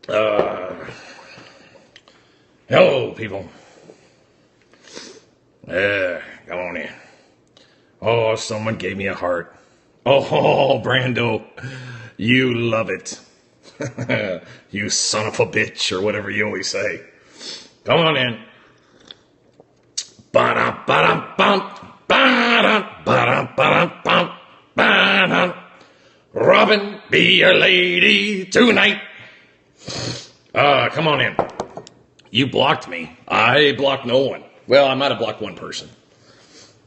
Uh, Hello, people. Come on in. Oh, someone gave me a heart. Oh, Brando, you love it. You son of a bitch, or whatever you always say. Come on in. Ba-da-ba-da-bum. Ba-da-ba-da-ba-da-bum. Ba-da. Robin, be your lady tonight. Come on in. You blocked me. I blocked no one. Well, I might have blocked one person.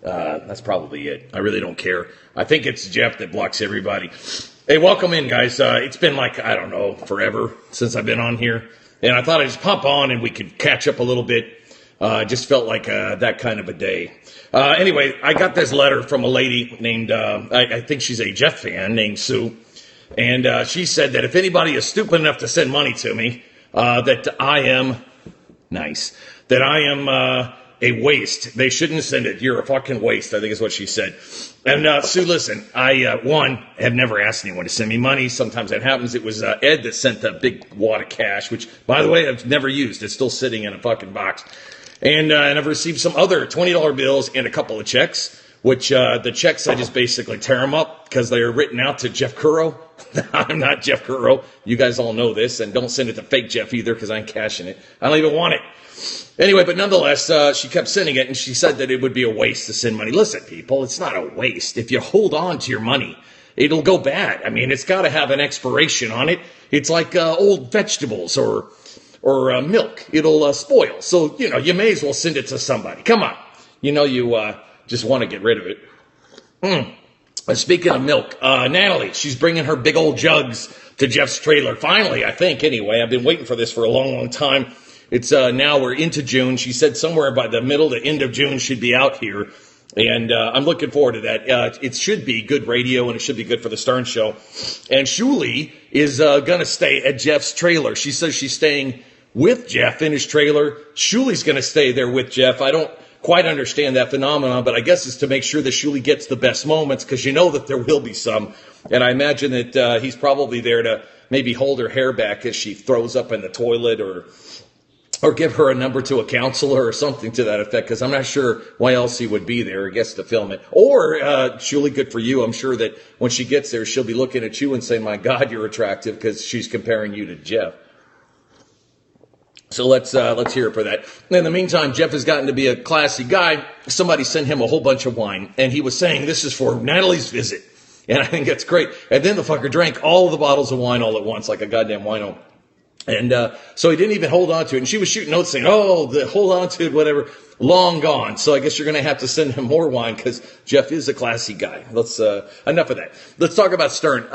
That's probably it. I really don't care. I think it's Jeff that blocks everybody. Hey, welcome in, guys. It's been like, I don't know, forever since I've been on here. And I thought I'd just pop on and we could catch up a little bit. Just felt like that kind of a day. Anyway, I got this letter from a lady named, I think she's a Jeff fan, named Sue. And she said that if anybody is stupid enough to send money to me, that I am... Nice. That I am a waste. They shouldn't send it. You're a fucking waste, I think is what she said. And Sue, listen, I, have never asked anyone to send me money. Sometimes that happens. It was Ed that sent the big wad of cash, which, by the way, I've never used. It's still sitting in a fucking box. And I've received some other $20 bills and a couple of checks, which the checks, I just basically tear them up because they are written out to Jeff Curro. I'm not Jeff Curro. You guys all know this, and don't send it to fake Jeff either because I ain't cashing it. I don't even want it. Anyway, but nonetheless, she kept sending it, and she said that it would be a waste to send money. Listen, people, it's not a waste. If you hold on to your money, it'll go bad. I mean, it's got to have an expiration on it. It's like old vegetables or milk. It'll spoil. So, you may as well send it to somebody. Come on. You just want to get rid of it. Speaking of milk, Natalie, she's bringing her big old jugs to Jeff's trailer. Finally, I think, anyway. I've been waiting for this for a long, long time. It's now we're into June. She said somewhere by the middle to end of June she'd be out here. And I'm looking forward to that. It should be good radio, and it should be good for the Stern Show. And Shuli is going to stay at Jeff's trailer. She says she's staying with Jeff in his trailer. Shuli's going to stay there with Jeff. I don't quite understand that phenomenon, but I guess it's to make sure that Shuli gets the best moments, because you know that there will be some. And I imagine that he's probably there to maybe hold her hair back as she throws up in the toilet, or give her a number to a counselor or something to that effect, because I'm not sure why else he would be there, I guess, to film it. Or, Shuli, good for you. I'm sure that when she gets there, she'll be looking at you and saying, my God, you're attractive, because she's comparing you to Jeff. So let's hear it for that. In the meantime, Jeff has gotten to be a classy guy. Somebody sent him a whole bunch of wine, and he was saying this is for Natalie's visit. And I think that's great. And then the fucker drank all the bottles of wine all at once, like a goddamn wino. And so he didn't even hold on to it. And she was shooting notes saying, hold on to it, whatever. Long gone. So I guess you're going to have to send him more wine, because Jeff is a classy guy. Let's enough of that. Let's talk about Stern.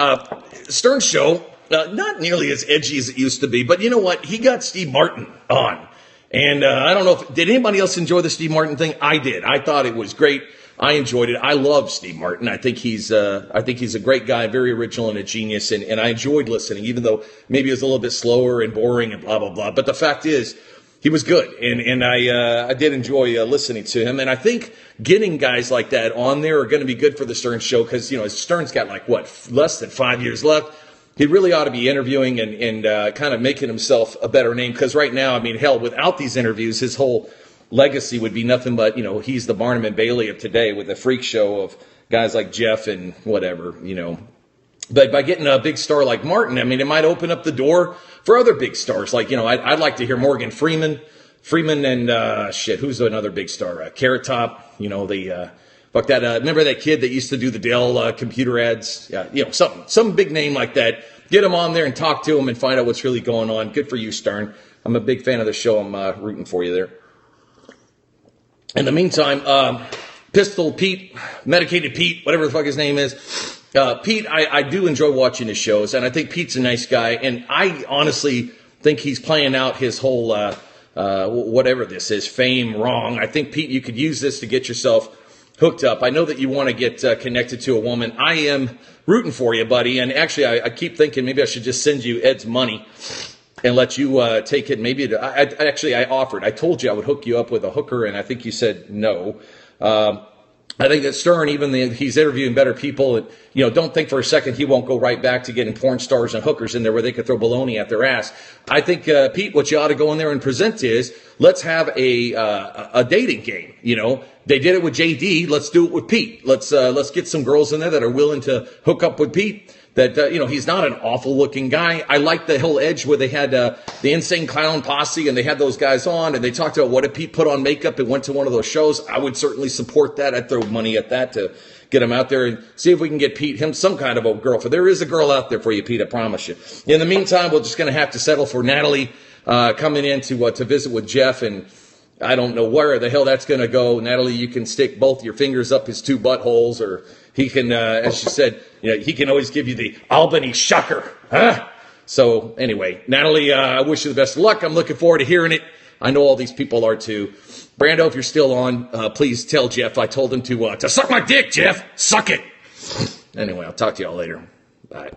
Stern Show. Not nearly as edgy as it used to be, but you know what? He got Steve Martin on. And I don't know did anybody else enjoy the Steve Martin thing? I did. I thought it was great. I enjoyed it. I love Steve Martin. I think he's a great guy, very original and a genius. And I enjoyed listening, even though maybe it was a little bit slower and boring and blah, blah, blah. But the fact is, he was good. And I did enjoy listening to him. And I think getting guys like that on there are going to be good for the Stern Show, because, Stern's got less than 5 years left. He really ought to be interviewing and kind of making himself a better name. Because right now, I mean, hell, without these interviews, his whole legacy would be nothing but, he's the Barnum and Bailey of today, with a freak show of guys like Jeff and whatever, But by getting a big star like Martin, I mean, it might open up the door for other big stars. Like, I'd like to hear Morgan Freeman and, who's another big star? Carrot Top, remember that kid that used to do the Dell computer ads? Yeah, some big name like that. Get him on there and talk to him and find out what's really going on. Good for you, Stern. I'm a big fan of the show. I'm rooting for you there. In the meantime, Pistol Pete, Medicated Pete, whatever the fuck his name is. Pete, I do enjoy watching his shows, and I think Pete's a nice guy, and I honestly think he's playing out his whole, whatever this is, fame wrong. I think, Pete, you could use this to get yourself hooked up. I know that you want to get connected to a woman. I am rooting for you, buddy, and actually I keep thinking maybe I should just send you Ed's money and let you take it. Maybe I offered. I told you I would hook you up with a hooker, and I think you said no. I think that Stern, he's interviewing better people. And, don't think for a second he won't go right back to getting porn stars and hookers in there where they could throw baloney at their ass. I think, Pete, what you ought to go in there and present is, let's have a dating game. They did it with JD. Let's do it with Pete. Let's get some girls in there that are willing to hook up with Pete. That, he's not an awful looking guy. I like the whole edge where they had the Insane Clown Posse and they had those guys on and they talked about what if Pete put on makeup and went to one of those shows. I would certainly support that. I'd throw money at that to get him out there and see if we can get him some kind of a girlfriend. There is a girl out there for you, Pete, I promise you. In the meantime, we're just going to have to settle for Natalie coming in to visit with Jeff, and I don't know where the hell that's going to go. Natalie, you can stick both your fingers up his two buttholes, or he can, as she said, he can always give you the Albany shocker. Huh? So anyway, Natalie, I wish you the best of luck. I'm looking forward to hearing it. I know all these people are too. Brando, if you're still on, please tell Jeff I told him to suck my dick, Jeff. Suck it. Anyway, I'll talk to y'all later. Bye.